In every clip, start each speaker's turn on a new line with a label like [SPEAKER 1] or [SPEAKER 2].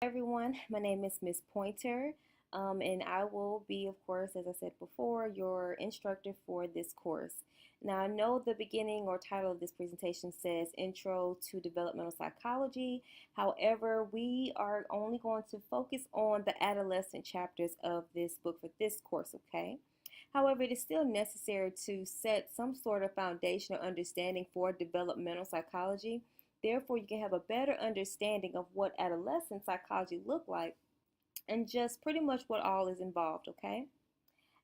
[SPEAKER 1] Everyone, my name is Miss Pointer, and I will be, of course, as I said before, your instructor for this course. Now, I know the beginning or title of this presentation says Intro to Developmental Psychology. However, we are only going to focus on the adolescent chapters of this book for this course, okay? However, it is still necessary to set some sort of foundational understanding for developmental psychology. Therefore, you can have a better understanding of what adolescent psychology look like and just pretty much what all is involved, okay?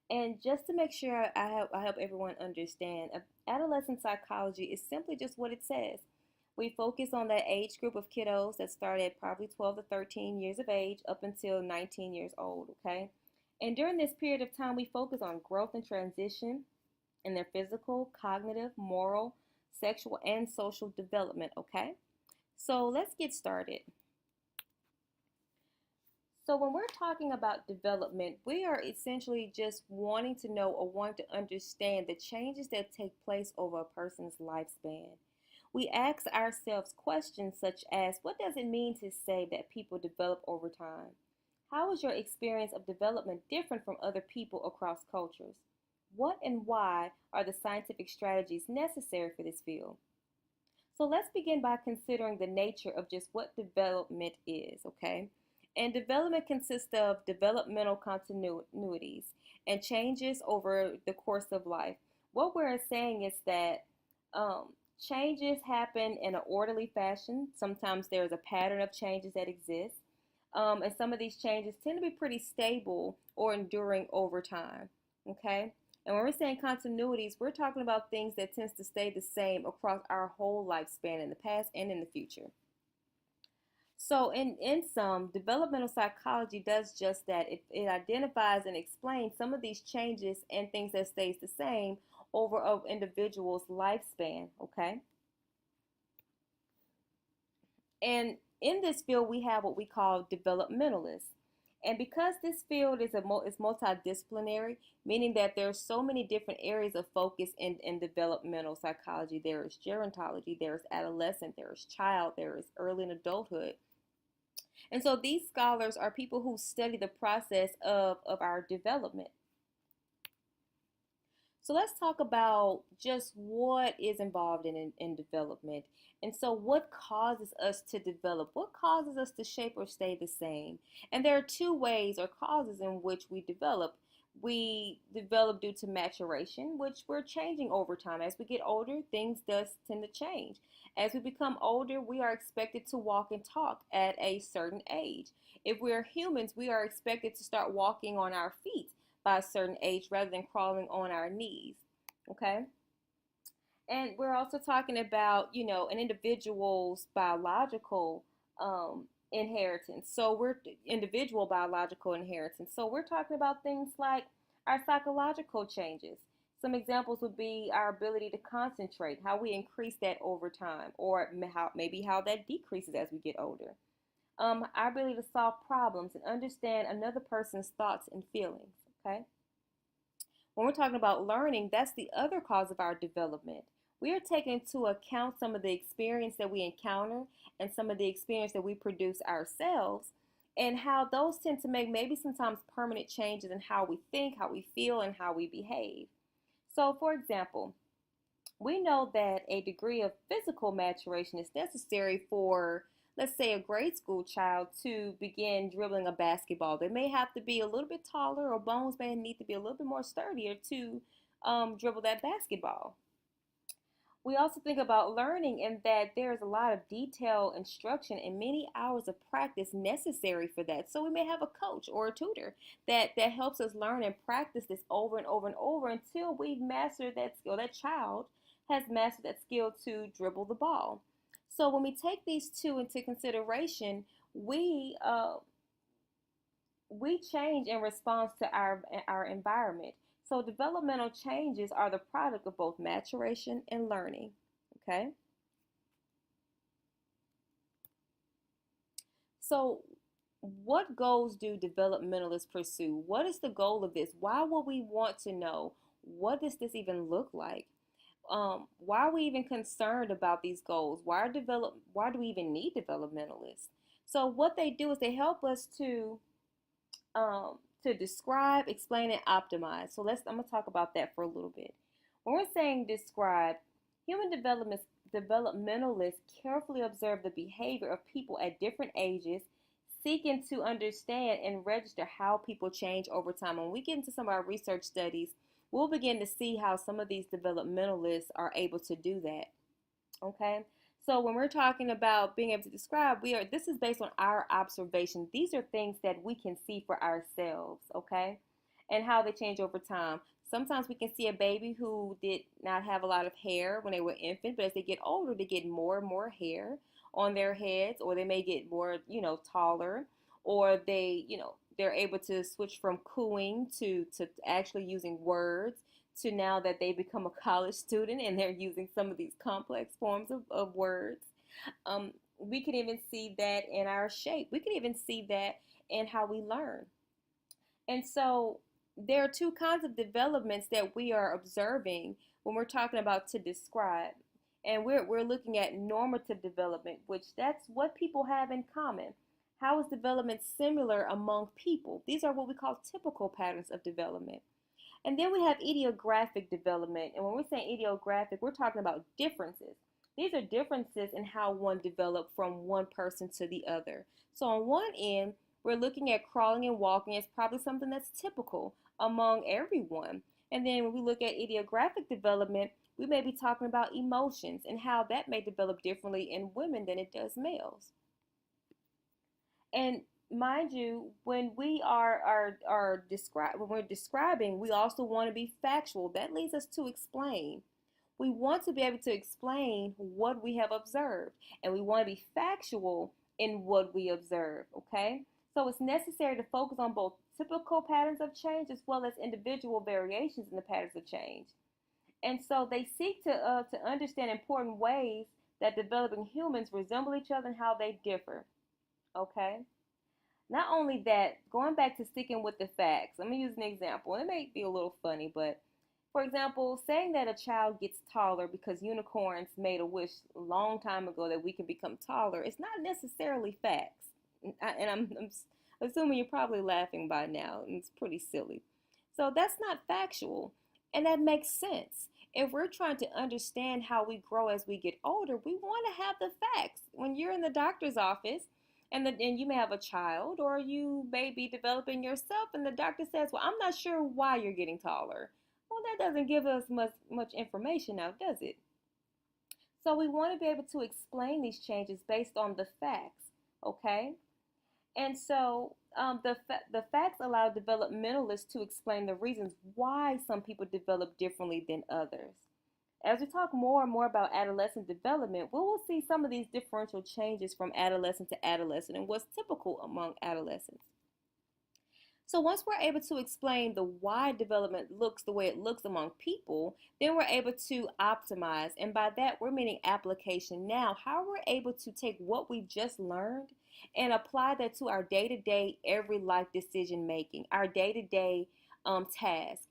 [SPEAKER 1] And just to make sure I help everyone understand, adolescent psychology is simply just what it says. We focus on that age group of kiddos that start at probably 12 to 13 years of age up until 19 years old, okay? And during this period of time, we focus on growth and transition in their physical, cognitive, moral, sexual, and social development, okay? So let's get started. So when we're talking about development, we are essentially just wanting to know or wanting to understand the changes that take place over a person's lifespan. We ask ourselves questions such as, what does it mean to say that people develop over time? How is your experience of development different from other people across cultures? What and why are the scientific strategies necessary for this field? So let's begin by considering the nature of just what development is, okay? And development consists of developmental continuities and changes over the course of life. What we're saying is that changes happen in an orderly fashion. Sometimes there's a pattern of changes that exist. And some of these changes tend to be pretty stable or enduring over time, okay? And when we're saying continuities, we're talking about things that tends to stay the same across our whole lifespan in the past and in the future. So in some, developmental psychology does just that. It identifies and explains some of these changes and things that stays the same over an individual's lifespan, okay? And in this field, we have what we call developmentalists. And because this field is multidisciplinary, meaning that there's so many different areas of focus in developmental psychology. There is gerontology, there is adolescent, there is child, there is early in adulthood. And so these scholars are people who study the process of our development. So let's talk about just what is involved in development. And so what causes us to develop? What causes us to shape or stay the same? And there are two ways or causes in which we develop. We develop due to maturation, which we're changing over time. As we get older, things does tend to change. As we become older, we are expected to walk and talk at a certain age. If we're humans, we are expected to start walking on our feet by a certain age rather than crawling on our knees. Okay? And we're also talking about, an individual's biological inheritance. So we're individual biological inheritance. So we're talking about things like our psychological changes. Some examples would be our ability to concentrate, how we increase that over time, or how that decreases as we get older. Our ability to solve problems and understand another person's thoughts and feelings. Okay. When we're talking about learning, that's the other cause of our development. We are taking into account some of the experience that we encounter and some of the experience that we produce ourselves, and how those tend to make maybe sometimes permanent changes in how we think, how we feel, and how we behave. So, for example, we know that a degree of physical maturation is necessary for, let's say, a grade school child to begin dribbling a basketball. They may have to be a little bit taller, or bones may need to be a little bit more sturdier to dribble that basketball. We also think about learning and that there's a lot of detailed instruction and many hours of practice necessary for that. So we may have a coach or a tutor that helps us learn and practice this over and over and over until we've mastered that skill. That child has mastered that skill to dribble the ball. So when we take these two into consideration, we change in response to our environment. So developmental changes are the product of both maturation and learning. Okay? So what goals do developmentalists pursue? What is the goal of this? Why would we want to know? What does this even look like? Why are we even concerned about these goals? Why do we even need developmentalists? So what they do is they help us to describe, explain, and optimize. So I'm gonna talk about that for a little bit. When we're saying describe, human developmentalists carefully observe the behavior of people at different ages, seeking to understand and register how people change over time. When we get into some of our research studies, we'll begin to see how some of these developmentalists are able to do that. Okay. So when we're talking about being able to describe, this is based on our observation. These are things that we can see for ourselves, okay? And how they change over time. Sometimes we can see a baby who did not have a lot of hair when they were infant, but as they get older, they get more and more hair on their heads, or they may get more, taller, or they're able to switch from cooing to actually using words, to now that they become a college student and they're using some of these complex forms of words. We can even see that in our shape. We can even see that in how we learn. And so there are two kinds of developments that we are observing when we're talking about to describe. And we're looking at normative development, which that's what people have in common. How is development similar among people? These are what we call typical patterns of development. And then we have idiographic development. And when we're saying idiographic, we're talking about differences. These are differences in how one developed from one person to the other. So on one end, we're looking at crawling and walking as probably something that's typical among everyone. And then when we look at idiographic development, we may be talking about emotions and how that may develop differently in women than it does males. And mind you, when we when we're describing, we also want to be factual. That leads us to explain. We want to be able to explain what we have observed, and we want to be factual in what we observe. Okay, so it's necessary to focus on both typical patterns of change as well as individual variations in the patterns of change. And so they seek to understand important ways that developing humans resemble each other and how they differ. Okay. Not only that, going back to sticking with the facts, let me use an example. It may be a little funny, but for example, saying that a child gets taller because unicorns made a wish a long time ago that we can become taller is not necessarily facts. And I'm assuming you're probably laughing by now, and it's pretty silly. So that's not factual, and that makes sense. If we're trying to understand how we grow as we get older, we want to have the facts. When you're in the doctor's office, and you may have a child, or you may be developing yourself, and the doctor says, well, I'm not sure why you're getting taller. Well, that doesn't give us much information now, does it? So we want to be able to explain these changes based on the facts, okay? And so the facts allow developmentalists to explain the reasons why some people develop differently than others. As we talk more and more about adolescent development, we will see some of these differential changes from adolescent to adolescent and what's typical among adolescents. So once we're able to explain the why development looks the way it looks among people, then we're able to optimize. And by that, we're meaning application. Now, how we're able to take what we've just learned and apply that to our day-to-day, every life decision making, our day-to-day task.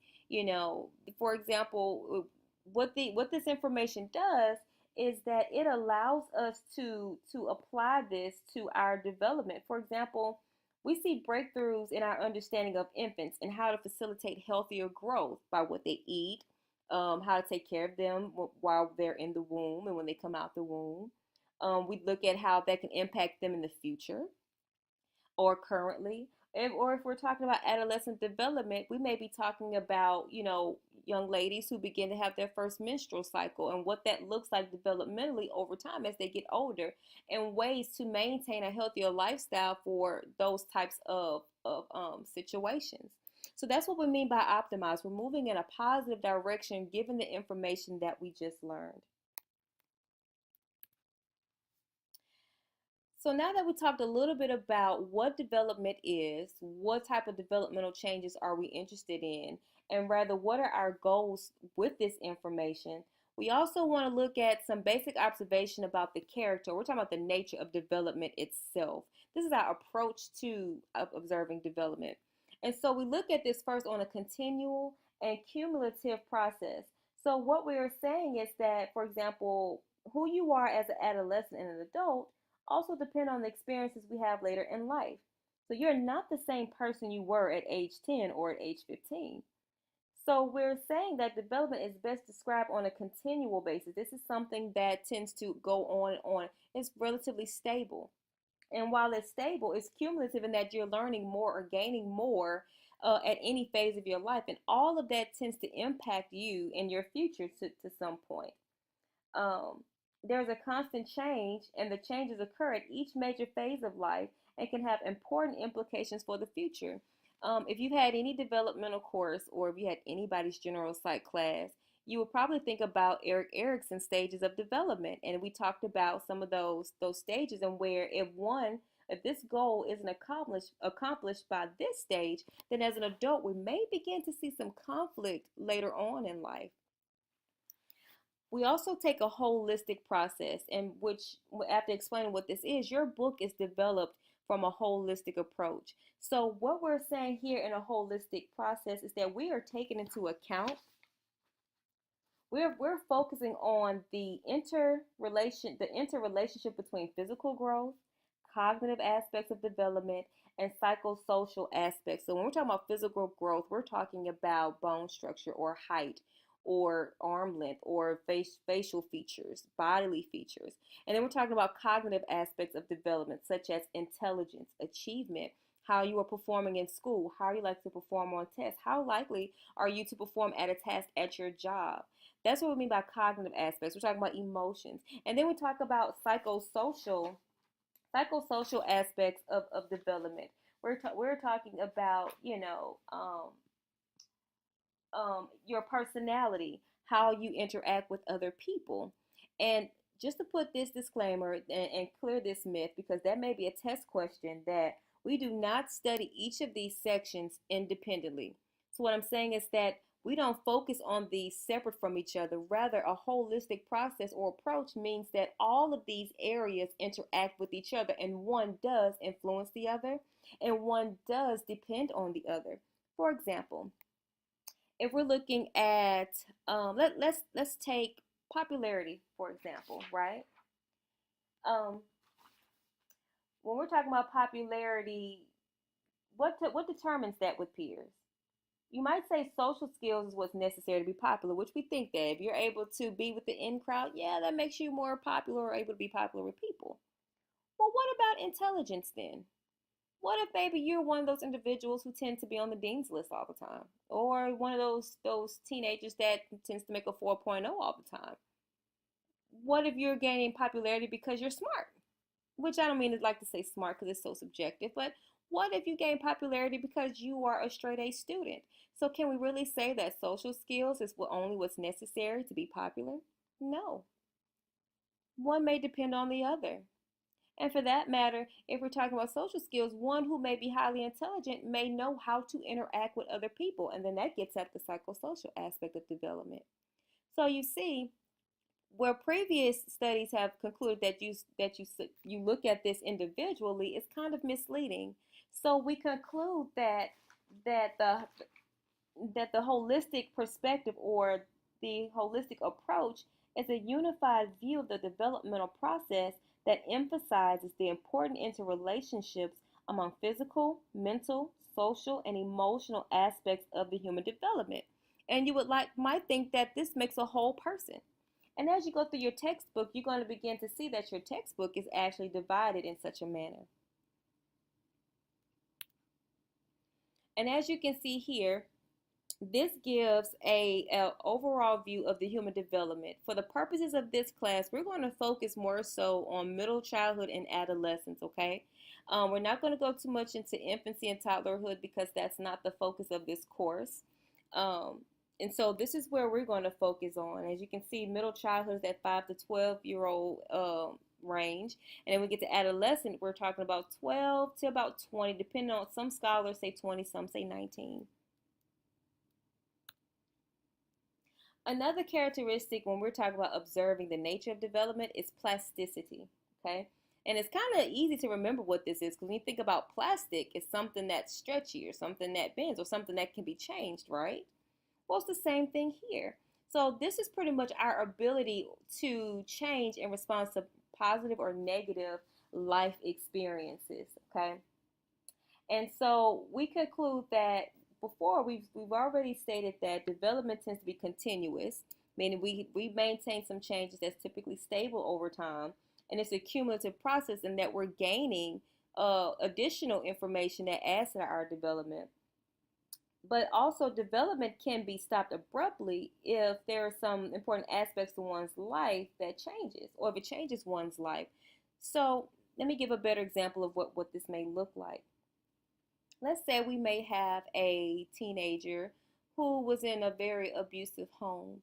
[SPEAKER 1] For example, what this information does is that it allows us to apply this to our development. For example, we see breakthroughs in our understanding of infants and how to facilitate healthier growth by what they eat, how to take care of them while they're in the womb and when they come out the womb. We look at how that can impact them in the future or currently. Or if we're talking about adolescent development, we may be talking about, young ladies who begin to have their first menstrual cycle and what that looks like developmentally over time as they get older, and ways to maintain a healthier lifestyle for those types of situations. So that's what we mean by optimize. We're moving in a positive direction given the information that we just learned. So now that we talked a little bit about what development is, what type of developmental changes are we interested in, and rather what are our goals with this information, we also want to look at some basic observation about the character. We're talking about the nature of development itself. This is our approach to observing development. And so we look at this first on a continual and cumulative process. So what we are saying is that, for example, who you are as an adolescent and an adult also depend on the experiences we have later in life. So you're not the same person you were at age 10 or at age 15. So we're saying that development is best described on a continual basis. This is something that tends to go on and on. It's relatively stable. And while it's stable, it's cumulative in that you're learning more or gaining more at any phase of your life. And all of that tends to impact you in your future to some point. Um, there's a constant change, and the changes occur at each major phase of life and can have important implications for the future. If you've had any developmental course or if you had anybody's general psych class, you would probably think about Eric Erickson's stages of development, and we talked about some of those stages and where if this goal isn't accomplished by this stage, then as an adult we may begin to see some conflict later on in life. We also take a holistic process, in which, after explaining what this is, your book is developed from a holistic approach. So, what we're saying here in a holistic process is that we are taking into account, we're focusing on the interrelationship between physical growth, cognitive aspects of development, and psychosocial aspects. So when we're talking about physical growth, we're talking about bone structure or height or arm length or facial features, bodily features. And then we're talking about cognitive aspects of development, such as intelligence, achievement, how you are performing in school, how you like to perform on tests, how likely are you to perform at a task at your job. That's what we mean by cognitive aspects. We're talking about emotions. And then we talk about psychosocial aspects of development. We're talking about, your personality, how you interact with other people. And just to put this disclaimer and clear this myth, because that may be a test question, that we do not study each of these sections independently. So, what I'm saying is that we don't focus on these separate from each other. Rather, a holistic process or approach means that all of these areas interact with each other, and one does influence the other, and one does depend on the other. For example, if we're looking at let's take popularity for example, right? um, when we're talking about popularity, what determines that with peers? You might say social skills is what's necessary to be popular, which we think that if you're able to be with the in crowd, yeah, that makes you more popular or able to be popular with people. Well, what about intelligence then? What if maybe you're one of those individuals who tend to be on the dean's list all the time, or one of those teenagers that tends to make a 4.0 all the time? What if you're gaining popularity because you're smart? Which I don't mean to like to say smart because it's so subjective, but what if you gain popularity because you are a straight A student? So can we really say that social skills is only what's necessary to be popular? No. One may depend on the other. And for that matter, if we're talking about social skills, one who may be highly intelligent may know how to interact with other people, and then that gets at the psychosocial aspect of development. So you see, where previous studies have concluded that you look at this individually, is kind of misleading. So we conclude that the that the holistic perspective or the holistic approach is a unified view of the developmental process that emphasizes the important interrelationships among physical, mental, social, and emotional aspects of the human development. And you might think that this makes a whole person. And as you go through your textbook, you're going to begin to see that your textbook is actually divided in such a manner. And as you can see here, this gives a overall view of the human development. For the purposes of this class, we're going to focus more so on middle childhood and adolescence, okay? We're not going to go too much into infancy and toddlerhood because that's not the focus of this course. And so this is where we're going to focus on. As you can see, middle childhood is that 5 to 12-year-old range. And then we get to adolescent, we're talking about 12 to about 20, depending on, some scholars say 20, some say 19. Another characteristic when we're talking about observing the nature of development is plasticity, okay? And it's kind of easy to remember what this is because when you think about plastic, it's something that's stretchy or something that bends or something that can be changed, right? Well, it's the same thing here. So this is pretty much our ability to change in response to positive or negative life experiences. Okay. And so we conclude that before we've already stated that development tends to be continuous, meaning we maintain some changes that's typically stable over time, and it's a cumulative process, and that we're gaining additional information that adds to our development. But also, development can be stopped abruptly if there are some important aspects to one's life that changes, or if it changes one's life. So let me give a better example of what this may look like. Let's say we may have a teenager who was in a very abusive home,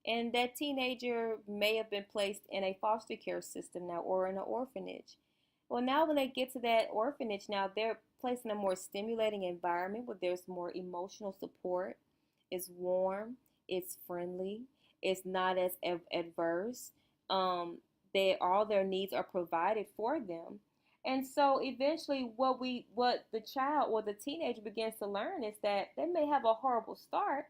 [SPEAKER 1] and that teenager may have been placed in a foster care system now, or in an orphanage. Well, now when they get to that orphanage, now they're placed in a more stimulating environment where there's more emotional support. It's warm, it's friendly, it's not as adverse. They all their needs are provided for them. And so eventually what the child or the teenager begins to learn is that they may have a horrible start,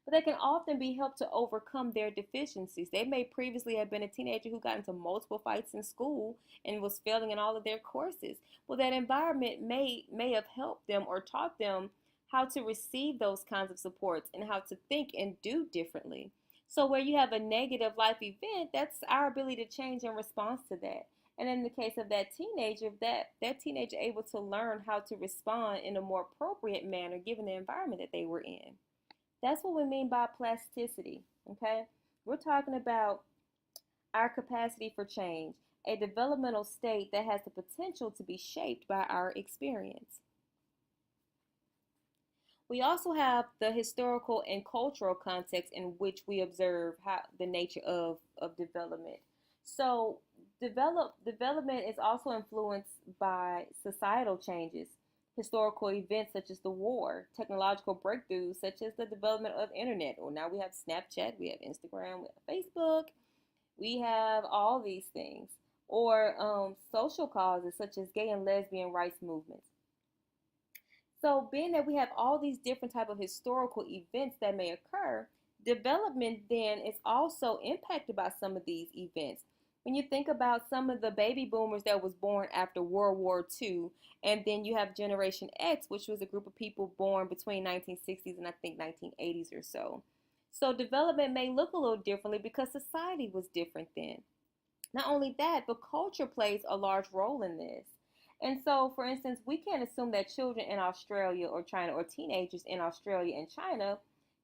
[SPEAKER 1] but they can often be helped to overcome their deficiencies. They may previously have been a teenager who got into multiple fights in school and was failing in all of their courses. Well, that environment may have helped them or taught them how to receive those kinds of supports and how to think and do differently. So where you have a negative life event, that's our ability to change in response to that. And in the case of that teenager, that teenager able to learn how to respond in a more appropriate manner given the environment that they were in. That's what we mean by plasticity, okay? We're talking about our capacity for change, a developmental state that has the potential to be shaped by our experience. We also have the historical and cultural context in which we observe how the nature of development. So development is also influenced by societal changes, historical events such as the war, technological breakthroughs such as the development of internet, or now we have Snapchat, we have Instagram, we have Facebook, we have all these things, or social causes such as gay and lesbian rights movements. So being that we have all these different type of historical events that may occur, development then is also impacted by some of these events. When you think about some of the baby boomers that was born after World War II, and then you have Generation X, which was a group of people born between 1960s and I think 1980s or so. So development may look a little differently because society was different then. Not only that, but culture plays a large role in this. And so, for instance, we can't assume that children in Australia or China, or teenagers in Australia and China,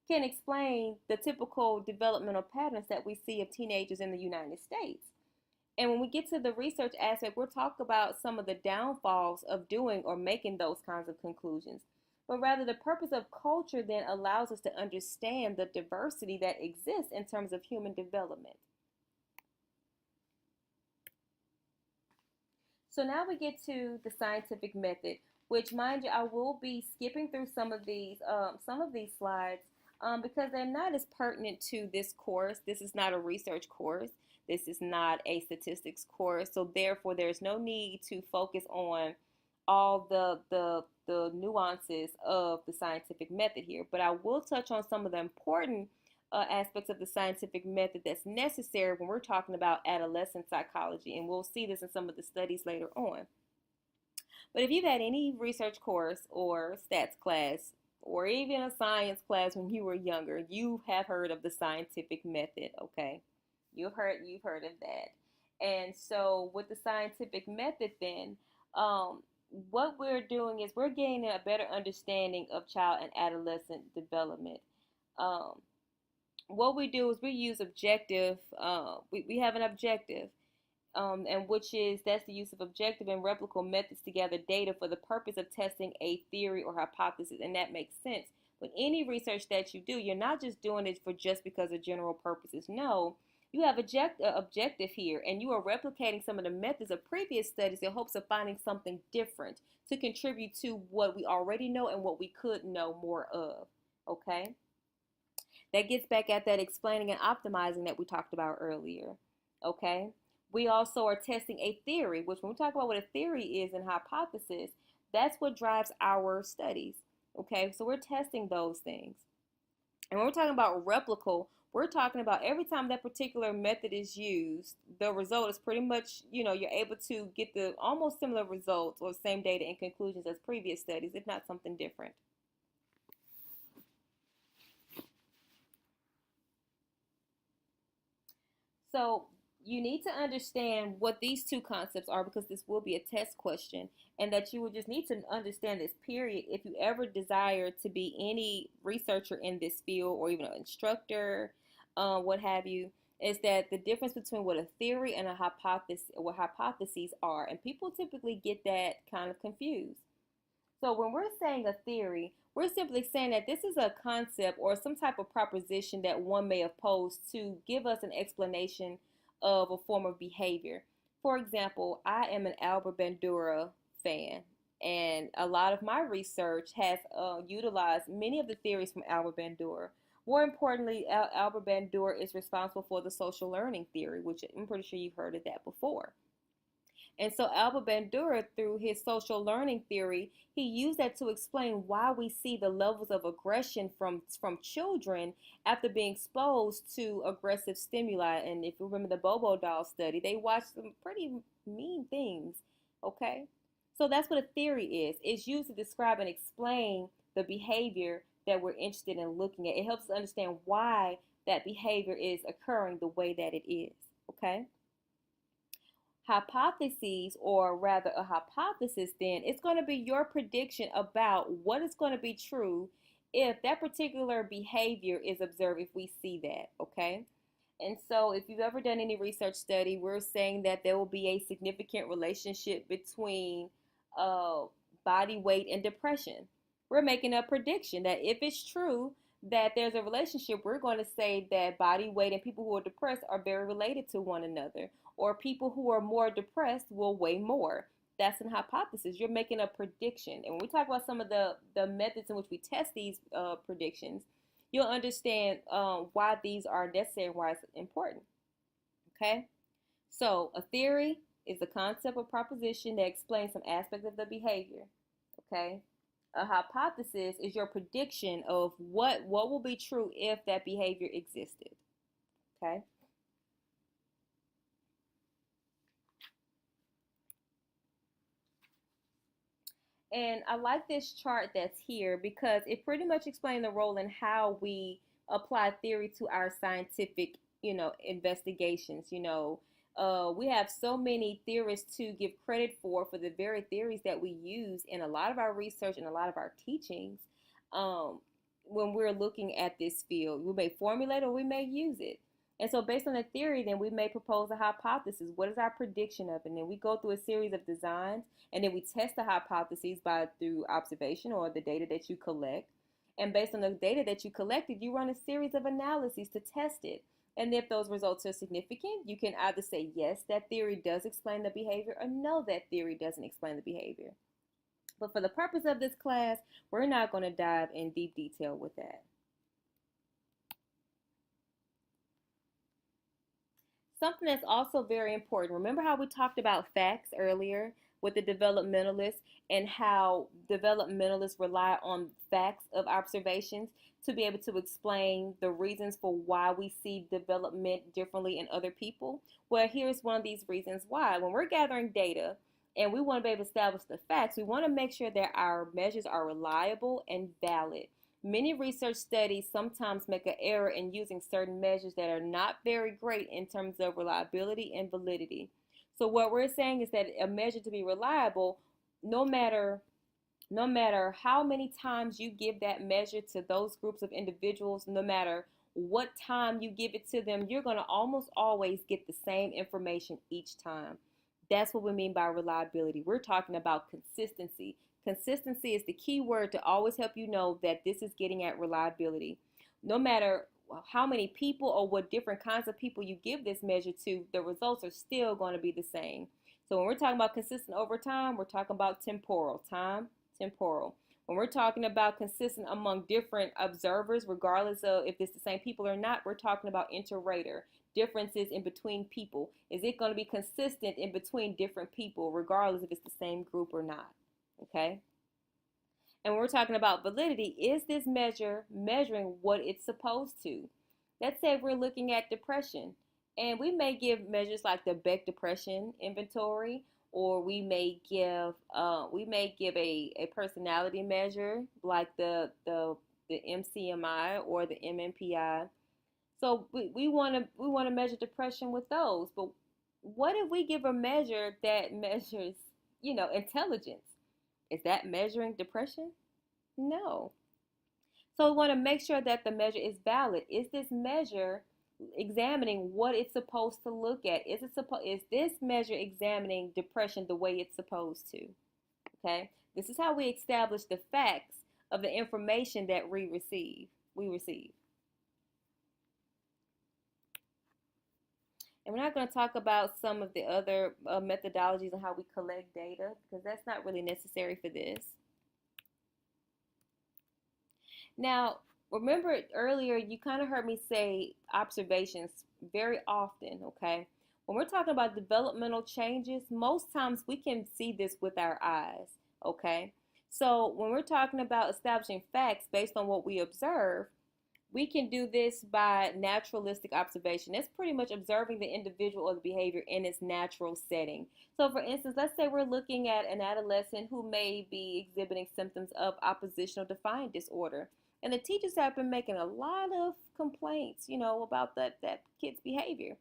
[SPEAKER 1] can explain the typical developmental patterns that we see of teenagers in the United States. And when we get to the research aspect, we'll talk about some of the downfalls of doing or making those kinds of conclusions. But rather, the purpose of culture then allows us to understand the diversity that exists in terms of human development. So now we get to the scientific method, which, mind you, I will be skipping through some of these slides because they're not as pertinent to this course. This is not a research course. This is not a statistics course. So therefore, there's no need to focus on all the nuances of the scientific method here. But I will touch on some of the important aspects of the scientific method that's necessary when we're talking about adolescent psychology, and we'll see this in some of the studies later on. But if you've had any research course or stats class or even a science class when you were younger, you have heard of the scientific method, okay? You've heard of that. And so with the scientific method then, what we're doing is we're gaining a better understanding of child and adolescent development. What we do is we use objective, we have an objective, and that's the use of objective and replicable methods to gather data for the purpose of testing a theory or hypothesis, and that makes sense. With any research that you do, you're not just doing it for just because of general purposes. No, you have objective here, and you are replicating some of the methods of previous studies in hopes of finding something different to contribute to what we already know and what we could know more of, okay? That gets back at that explaining and optimizing that we talked about earlier, okay? We also are testing a theory, which when we talk about what a theory is and hypothesis, that's what drives our studies, okay? So we're testing those things. And when we're talking about replicable, We're talking about every time that particular method is used, the result is pretty much, you're able to get the almost similar results or same data and conclusions as previous studies, if not something different. So you need to understand what these two concepts are, because this will be a test question, and that you would just need to understand this, period, if you ever desire to be any researcher in this field or even an instructor, what have you, is that the difference between what a theory and a hypothesis, what hypotheses are, and people typically get that kind of confused. So when we're saying a theory, we're simply saying that this is a concept or some type of proposition that one may have posed to give us an explanation of a form of behavior. For example, I am an Albert Bandura fan, and a lot of my research has utilized many of the theories from Albert Bandura. More importantly, Albert Bandura is responsible for the social learning theory, which I'm pretty sure you've heard of that before. And so Albert Bandura, through his social learning theory, he used that to explain why we see the levels of aggression from children after being exposed to aggressive stimuli. And if you remember the Bobo doll study, they watched some pretty mean things. Okay? So that's what a theory is. It's used to describe and explain the behavior that we're interested in looking at. It helps us understand why that behavior is occurring the way that it is. Okay? Hypotheses, or rather a hypothesis, then it's going to be your prediction about what is going to be true if that particular behavior is observed, if we see that. Okay, and so if you've ever done any research study, we're saying that there will be a significant relationship between uh, body weight and depression. We're making a prediction that if it's true that there's a relationship, we're going to say that body weight and people who are depressed are very related to one another, or people who are more depressed will weigh more. That's an hypothesis. You're making a prediction. And when we talk about some of the methods in which we test these predictions, you'll understand why these are necessary and why it's important. Okay? So a theory is the concept or proposition that explains some aspect of the behavior. Okay? A hypothesis is your prediction of what will be true if that behavior existed. Okay? And I like this chart that's here because it pretty much explains the role in how we apply theory to our scientific, investigations. We have so many theorists to give credit for the very theories that we use in a lot of our research and a lot of our teachings. When we're looking at this field, we may formulate or we may use it. And so based on the theory, then we may propose a hypothesis. What is our prediction of it? And then we go through a series of designs, and then we test the hypotheses through observation or the data that you collect. And based on the data that you collected, you run a series of analyses to test it. And if those results are significant, you can either say, yes, that theory does explain the behavior, or no, that theory doesn't explain the behavior. But for the purpose of this class, we're not going to dive in deep detail with that. Something that's also very important. Remember how we talked about facts earlier with the developmentalists, and how developmentalists rely on facts of observations to be able to explain the reasons for why we see development differently in other people? Well, here's one of these reasons why. When we're gathering data and we want to be able to establish the facts, we want to make sure that our measures are reliable and valid. Many research studies sometimes make an error in using certain measures that are not very great in terms of reliability and validity. So what we're saying is that a measure to be reliable, no matter how many times you give that measure to those groups of individuals, no matter what time you give it to them, you're going to almost always get the same information each time. That's what we mean by reliability. We're talking about consistency. Consistency is the key word to always help you know that this is getting at reliability. No matter how many people or what different kinds of people you give this measure to, the results are still going to be the same. So when we're talking about consistent over time, we're talking about temporal. When we're talking about consistent among different observers, regardless of if it's the same people or not, we're talking about inter-rater, differences in between people. Is it going to be consistent in between different people, regardless if it's the same group or not? Okay? And when we're talking about validity, is this measure measuring what it's supposed to? Let's say we're looking at depression, and we may give measures like the Beck Depression Inventory, or we may give a personality measure like the MCMI or the MMPI. So we want to measure depression with those. But what if we give a measure that measures, intelligence? Is that measuring depression? No. So we want to make sure that the measure is valid. Is this measure examining what it's supposed to look at? Is this measure examining depression the way it's supposed to? Okay? This is how we establish the facts of the information that we receive. And we're not going to talk about some of the other methodologies and how we collect data because that's not really necessary for this. Now, remember earlier you kind of heard me say observations very often, okay? When we're talking about developmental changes, most times we can see this with our eyes, okay? So when we're talking about establishing facts based on what we observe, we can do this by naturalistic observation. That's pretty much observing the individual or the behavior in its natural setting. So, for instance, let's say we're looking at an adolescent who may be exhibiting symptoms of oppositional defiant disorder. And the teachers have been making a lot of complaints, about that kid's behavior.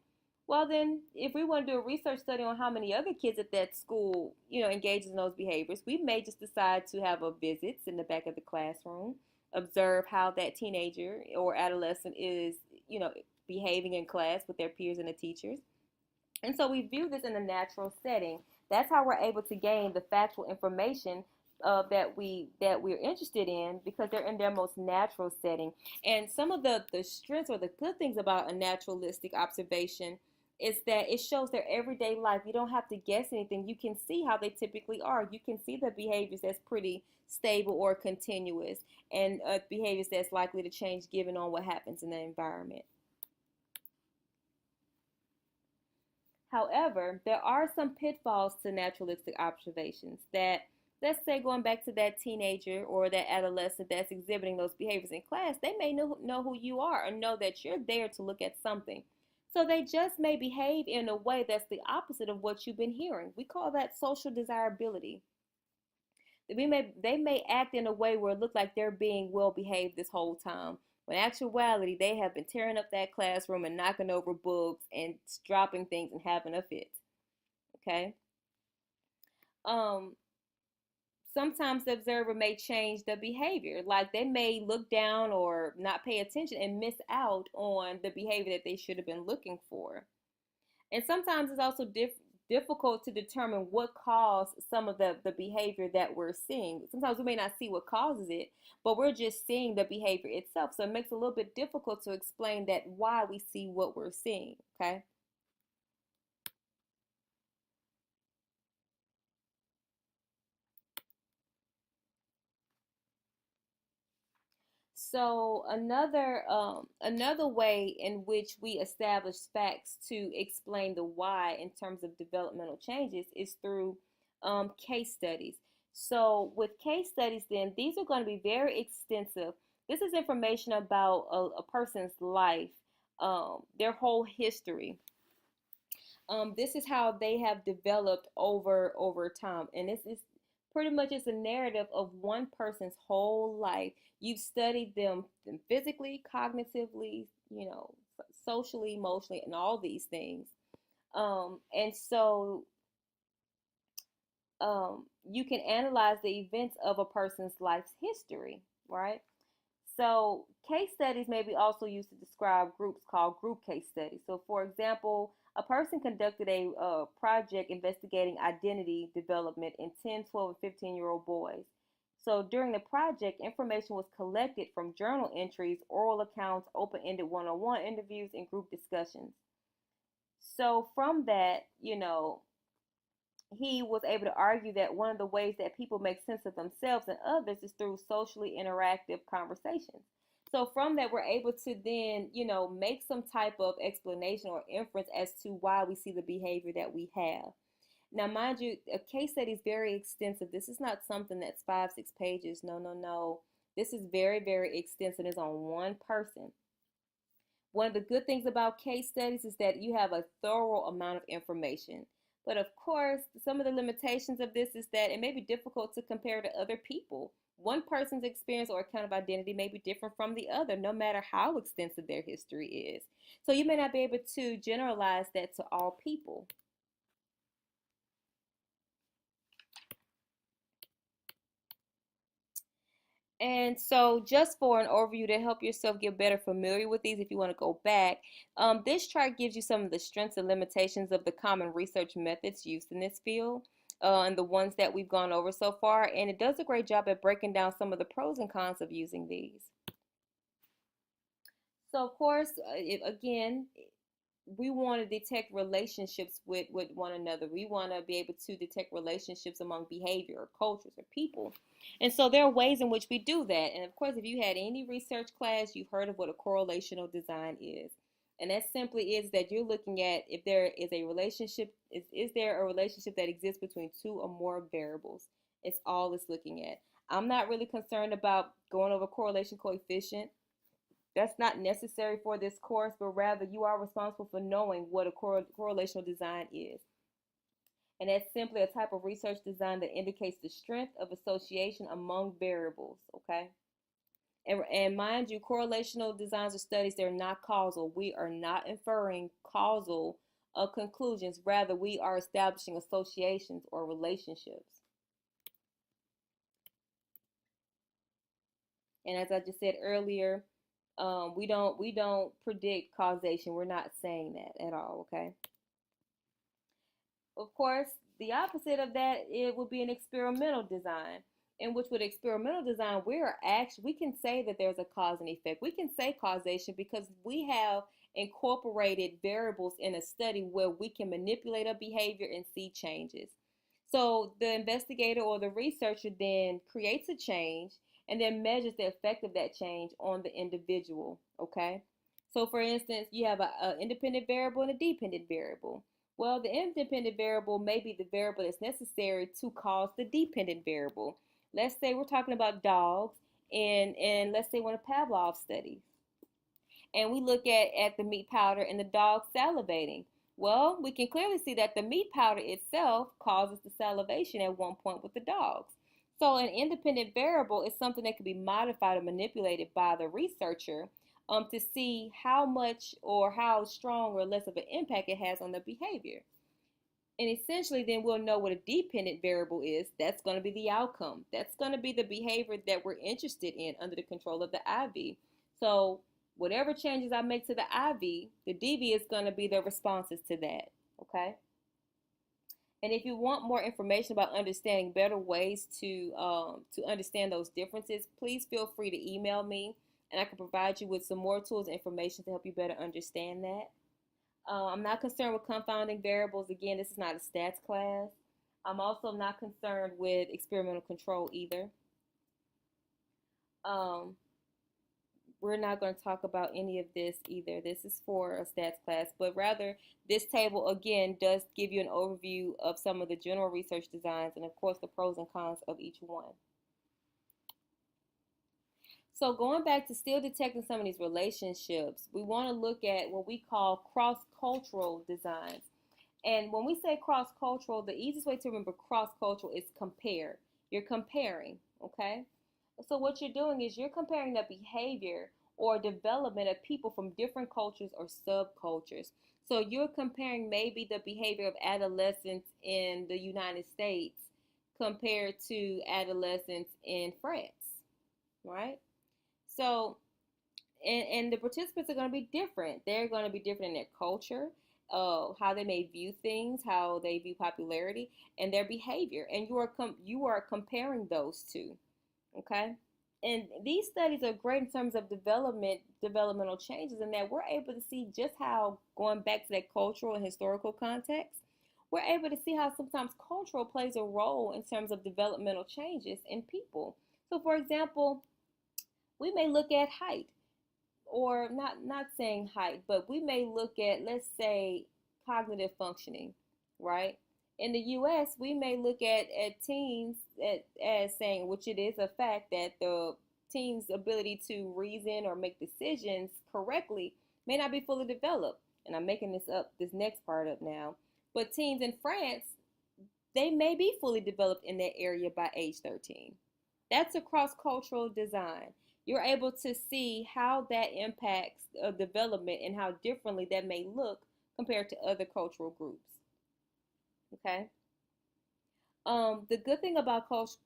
[SPEAKER 1] Well, then, if we want to do a research study on how many other kids at that school, engages in those behaviors, we may just decide to have a visits in the back of the classroom, observe how that teenager or adolescent is, behaving in class with their peers and the teachers. And so we view this in a natural setting. That's how we're able to gain the factual information that we're interested in because they're in their most natural setting. And some of the strengths or the good things about a naturalistic observation is that it shows their everyday life. You don't have to guess anything. You can see how they typically are. You can see the behaviors that's pretty stable or continuous, and behaviors that's likely to change given on what happens in the environment. However, there are some pitfalls to naturalistic observations that, let's say, going back to that teenager or that adolescent that's exhibiting those behaviors in class, they may know who you are or know that you're there to look at something. So they just may behave in a way that's the opposite of what you've been hearing. We call that social desirability. They may act in a way where it looks like they're being well behaved this whole time. When in actuality, they have been tearing up that classroom and knocking over books and dropping things and having a fit. Okay. Um, Sometimes the observer may change the behavior. Like they may look down or not pay attention and miss out on the behavior that they should have been looking for. And sometimes it's also difficult to determine what caused some of the behavior that we're seeing. Sometimes we may not see what causes it, but we're just seeing the behavior itself. So it makes it a little bit difficult to explain that why we see what we're seeing. Okay. So another way in which we establish facts to explain the why in terms of developmental changes is through case studies. So with case studies, then these are going to be very extensive. This is information about a person's life, their whole history. This is how they have developed over time, and this is pretty much it's a narrative of one person's whole life. You've studied them physically, cognitively, socially, emotionally, and all these things. And so you can analyze the events of a person's life's history, right? So case studies may be also used to describe groups called group case studies. So for example, a person conducted a project investigating identity development in 10, 12, and 15-year-old boys. So during the project, information was collected from journal entries, oral accounts, open-ended one-on-one interviews, and group discussions. So from that, he was able to argue that one of the ways that people make sense of themselves and others is through socially interactive conversations. So from that, we're able to then, make some type of explanation or inference as to why we see the behavior that we have. Now, mind you, a case study is very extensive. This is not something that's 5, 6 pages. No, no, no. This is very, very extensive. It's on one person. One of the good things about case studies is that you have a thorough amount of information. But of course, some of the limitations of this is that it may be difficult to compare to other people. One person's experience or account of identity may be different from the other, no matter how extensive their history is. So you may not be able to generalize that to all people. And so, just for an overview to help yourself get better familiar with these, if you want to go back, this chart gives you some of the strengths and limitations of the common research methods used in this field, and the ones that we've gone over so far. And it does a great job at breaking down some of the pros and cons of using these. So, of course, again, we want to detect relationships with one another. We want to be able to detect relationships among behavior or cultures or people. And so there are ways in which we do that. And of course, if you had any research class, you've heard of what a correlational design is. And that simply is that you're looking at if there is a relationship, is there a relationship that exists between two or more variables? It's all it's looking at. I'm not really concerned about going over correlation coefficient. That's not necessary for this course, but rather you are responsible for knowing what a correlational design is. And that's simply a type of research design that indicates the strength of association among variables, okay? And mind you, correlational designs or studies, they're not causal. We are not inferring causal conclusions. Rather, we are establishing associations or relationships. And as I just said earlier, we don't predict causation. We're not saying that at all, okay? Of course, the opposite of that it would be an experimental design, in which with experimental design we can say that there's a cause and effect. We can say causation because we have incorporated variables in a study where we can manipulate a behavior and see changes. So the investigator or the researcher then creates a change and then measures the effect of that change on the individual. Okay. So for instance, you have an independent variable and a dependent variable. Well, the independent variable may be the variable that's necessary to cause the dependent variable. Let's say we're talking about dogs, and let's say one of Pavlov's studies, and we look at the meat powder and the dog salivating. Well, we can clearly see that the meat powder itself causes the salivation at one point with the dogs. So an independent variable is something that can be modified or manipulated by the researcher to see how much or how strong or less of an impact it has on the behavior. And essentially, then we'll know what a dependent variable is. That's going to be the outcome. That's going to be the behavior that we're interested in under the control of the IV. So whatever changes I make to the IV, the DV is going to be the responses to that. Okay. And if you want more information about understanding better ways to understand those differences, please feel free to email me, and I can provide you with some more tools and information to help you better understand that. I'm not concerned with confounding variables. Again, this is not a stats class. I'm also not concerned with experimental control either. Um, we're not going to talk about any of this either. This is for a stats class, but rather this table again does give you an overview of some of the general research designs and of course the pros and cons of each one. So going back to still detecting some of these relationships, we want to look at what we call cross-cultural designs. And when we say cross-cultural, the easiest way to remember cross-cultural is compare. You're comparing, okay? So what you're doing is you're comparing the behavior or development of people from different cultures or subcultures. So you're comparing maybe the behavior of adolescents in the United States compared to adolescents in France, right? So, and the participants are going to be different. They're going to be different in their culture, how they may view things, how they view popularity, and their behavior. And you are comparing those two. Okay. And these studies are great in terms of developmental changes, in that we're able to see just how, going back to that cultural and historical context, we're able to see how sometimes cultural plays a role in terms of developmental changes in people. So, for example, we may look at height, or not saying height, but we may look at, let's say, cognitive functioning, right? In the US, we may look at teens as saying, which it is a fact, that the teens' ability to reason or make decisions correctly may not be fully developed. And I'm making this next part up now. But teens in France, they may be fully developed in that area by age 13. That's a cross cultural design. You're able to see how that impacts development and how differently that may look compared to other cultural groups. Okay. The good thing about cross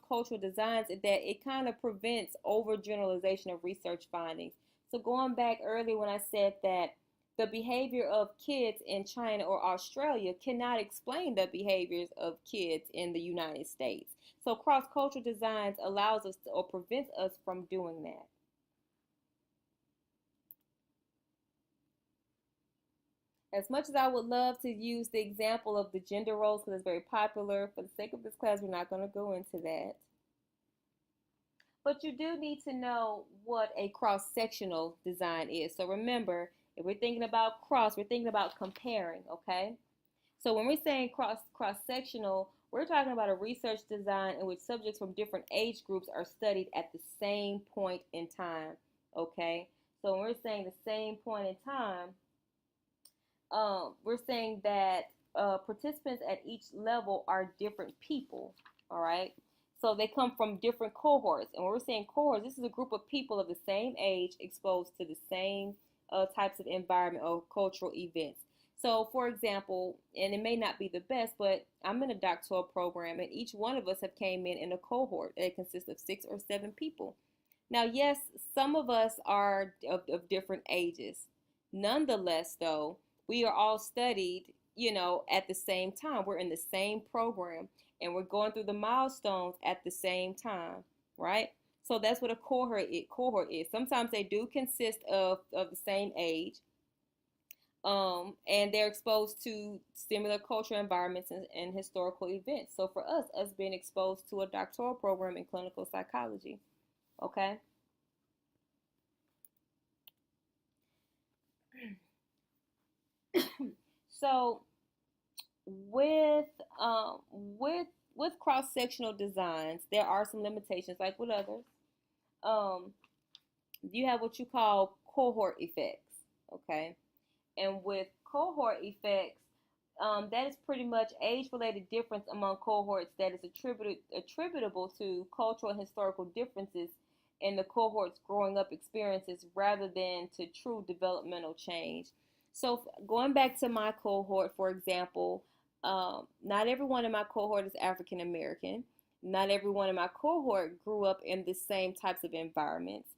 [SPEAKER 1] cultural designs is that it kind of prevents overgeneralization of research findings. So, going back earlier when I said that the behavior of kids in China or Australia cannot explain the behaviors of kids in the United States. So, cross cultural designs allows us to, or prevents us from doing that. As much as I would love to use the example of the gender roles because it's very popular, for the sake of this class, we're not going to go into that. But you do need to know what a cross-sectional design is. So remember, if we're thinking about cross, we're thinking about comparing, okay? So when we're saying cross-sectional, we're talking about a research design in which subjects from different age groups are studied at the same point in time, okay? So when we're saying the same point in time, we're saying that participants at each level are different people, all right? So they come from different cohorts. And when we're saying cohorts, this is a group of people of the same age exposed to the same types of environment or cultural events. So, for example, and it may not be the best, but I'm in a doctoral program, and each one of us have came in a cohort that consists of 6 or 7 people. Now, yes, some of us are of different ages. Nonetheless, though, we are all studied, at the same time. We're in the same program and we're going through the milestones at the same time, right? So that's what a cohort is. Sometimes they do consist of the same age, and they're exposed to similar cultural environments and historical events. So for us being exposed to a doctoral program in clinical psychology, okay? So with um, with with cross sectional designs, there are some limitations, like with others. Um, you have what you call cohort effects, okay? And with cohort effects, that is pretty much age-related difference among cohorts that is attributable to cultural and historical differences in the cohort's growing up experiences rather than to true developmental change. So going back to my cohort, for example, not everyone in my cohort is African American. Not everyone in my cohort grew up in the same types of environments.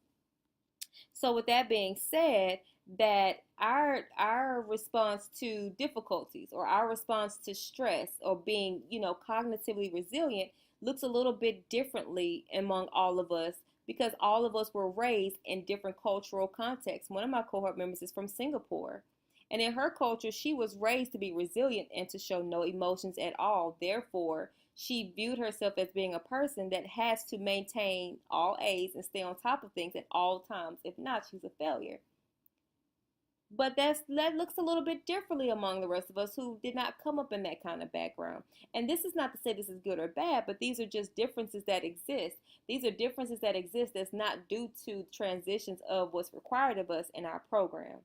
[SPEAKER 1] So with that being said, that our response to difficulties or our response to stress or being, cognitively resilient looks a little bit differently among all of us because all of us were raised in different cultural contexts. One of my cohort members is from Singapore. And in her culture, she was raised to be resilient and to show no emotions at all. Therefore, she viewed herself as being a person that has to maintain all A's and stay on top of things at all times. If not, she's a failure. But that looks a little bit differently among the rest of us who did not come up in that kind of background. And this is not to say this is good or bad, but these are just differences that exist. These are differences that exist that's not due to transitions of what's required of us in our program.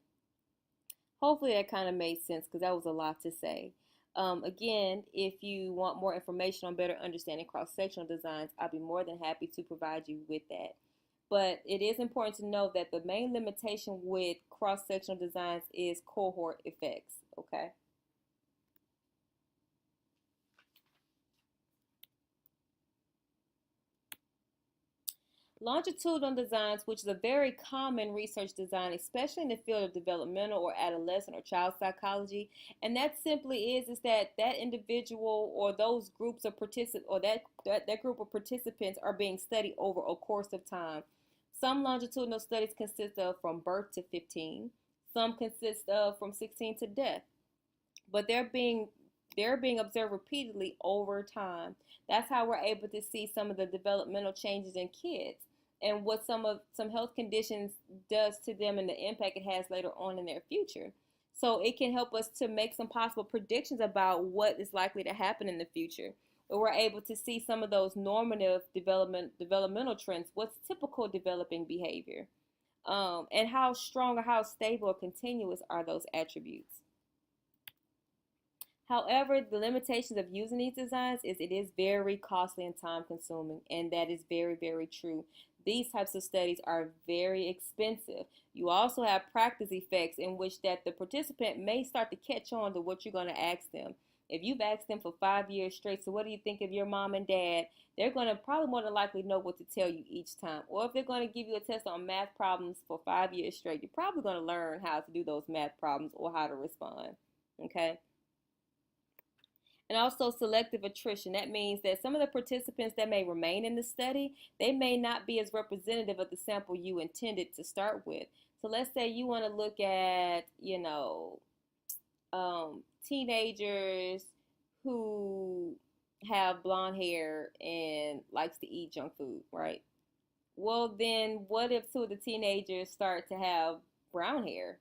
[SPEAKER 1] Hopefully that kind of made sense because that was a lot to say. Again, if you want more information on better understanding cross-sectional designs, I'll be more than happy to provide you with that. But it is important to know that the main limitation with cross-sectional designs is cohort effects, okay? Longitudinal designs, which is a very common research design, especially in the field of developmental or adolescent or child psychology, and that simply is that individual or those groups of participants or that group of participants are being studied over a course of time. Some longitudinal studies consist of from birth to 15. Some consist of from 16 to death, but they're being observed repeatedly over time. That's how we're able to see some of the developmental changes in kids and what some health conditions does to them and the impact it has later on in their future. So it can help us to make some possible predictions about what is likely to happen in the future. But we're able to see some of those normative developmental trends. What's typical developing behavior? And how strong or how stable or continuous are those attributes. However, the limitations of using these designs is it is very costly and time consuming, and that is very, very true. These types of studies are very expensive. You also have practice effects in which that the participant may start to catch on to what you're going to ask them. If you've asked them for 5 years straight, so what do you think of your mom and dad? They're going to probably more than likely know what to tell you each time. Or if they're going to give you a test on math problems for 5 years straight, you're probably going to learn how to do those math problems or how to respond. Okay? And also selective attrition. That means that some of the participants that may remain in the study, they may not be as representative of the sample you intended to start with. So let's say you want to look at, teenagers who have blonde hair and likes to eat junk food, right? Well, then what if two of the teenagers start to have brown hair?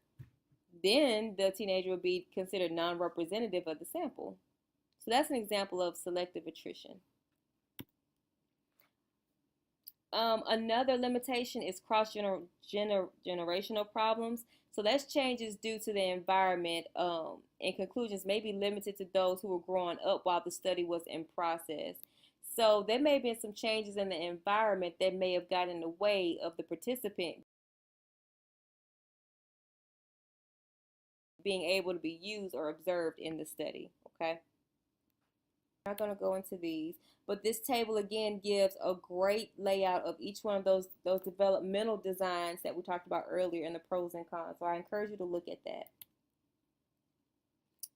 [SPEAKER 1] Then the teenager would be considered non-representative of the sample. So that's an example of selective attrition. Another limitation is cross-generational problems. So that's changes due to the environment, and conclusions may be limited to those who were growing up while the study was in process. So there may have been some changes in the environment that may have gotten in the way of the participant being able to be used or observed in the study. Okay. I'm not going to go into these, but this table again gives a great layout of each one of those developmental designs that we talked about earlier in the pros and cons. So I encourage you to look at that.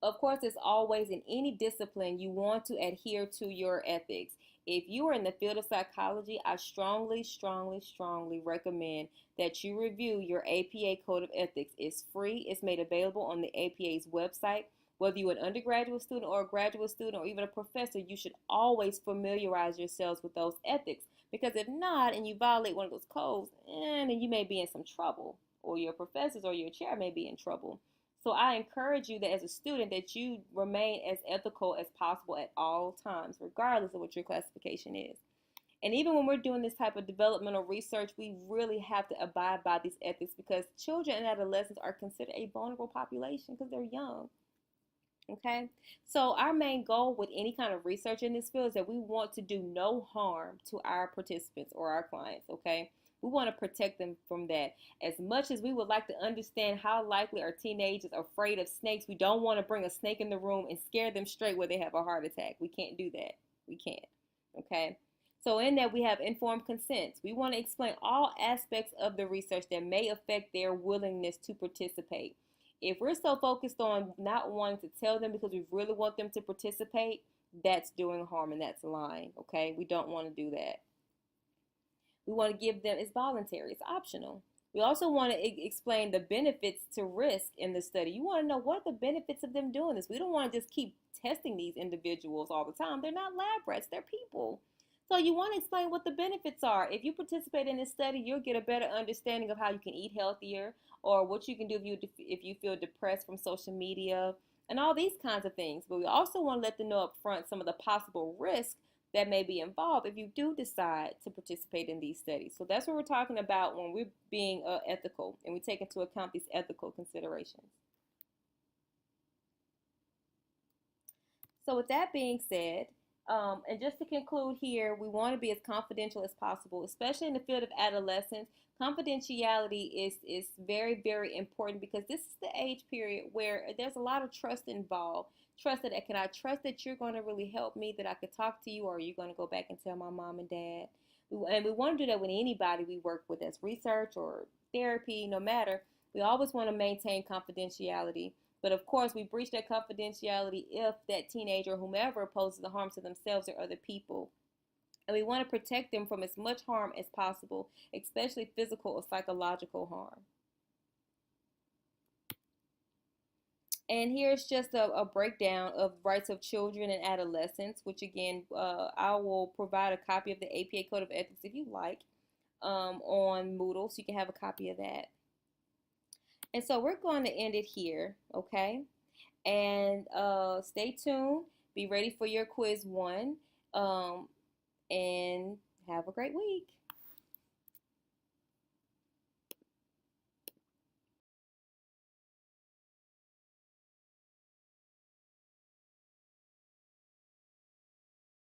[SPEAKER 1] Of course, as always in any discipline, you want to adhere to your ethics. If you are in the field of psychology, I strongly, strongly, strongly recommend that you review your APA Code of Ethics. It's free. It's made available on the APA's website. Whether you're an undergraduate student or a graduate student or even a professor, you should always familiarize yourselves with those ethics. Because if not, and you violate one of those codes, then you may be in some trouble, or your professors or your chair may be in trouble. So I encourage you that as a student that you remain as ethical as possible at all times, regardless of what your classification is. And even when we're doing this type of developmental research, we really have to abide by these ethics because children and adolescents are considered a vulnerable population because they're young. Okay, so our main goal with any kind of research in this field is that we want to do no harm to our participants or our clients. Okay, we want to protect them from that. As much as we would like to understand how likely are teenagers afraid of snakes, we don't want to bring a snake in the room and scare them straight where they have a heart attack. We can't do that. We can't. Okay. So in that we have informed consent. We want to explain all aspects of the research that may affect their willingness to participate. If we're so focused on not wanting to tell them because we really want them to participate, that's doing harm and that's lying, okay? We don't want to do that. We want to give them, it's voluntary, it's optional. We also want to explain the benefits to risk in the study. You want to know what are the benefits of them doing this. We don't want to just keep testing these individuals all the time. They're not lab rats, they're people. So you want to explain what the benefits are. If you participate in this study, you'll get a better understanding of how you can eat healthier or what you can do if you feel depressed from social media and all these kinds of things. But we also want to let them know up front some of the possible risks that may be involved if you do decide to participate in these studies. So that's what we're talking about when we're being ethical and we take into account these ethical considerations. So with that being said, and just to conclude here, we want to be as confidential as possible, especially in the field of adolescence. Confidentiality is very, very important because this is the age period where there's a lot of trust involved. Trust that can I trust that you're going to really help me, that I could talk to you, or are you going to go back and tell my mom and dad? And we want to do that with anybody we work with as research or therapy, no matter. We always want to maintain confidentiality. But of course, we breach that confidentiality if that teenager or whomever poses a harm to themselves or other people. And we want to protect them from as much harm as possible, especially physical or psychological harm. And here's just a breakdown of rights of children and adolescents, which again, I will provide a copy of the APA Code of Ethics if you like on Moodle, so you can have a copy of that. And so we're going to end it here, okay? And stay tuned. Be ready for your quiz 1. And have a great week.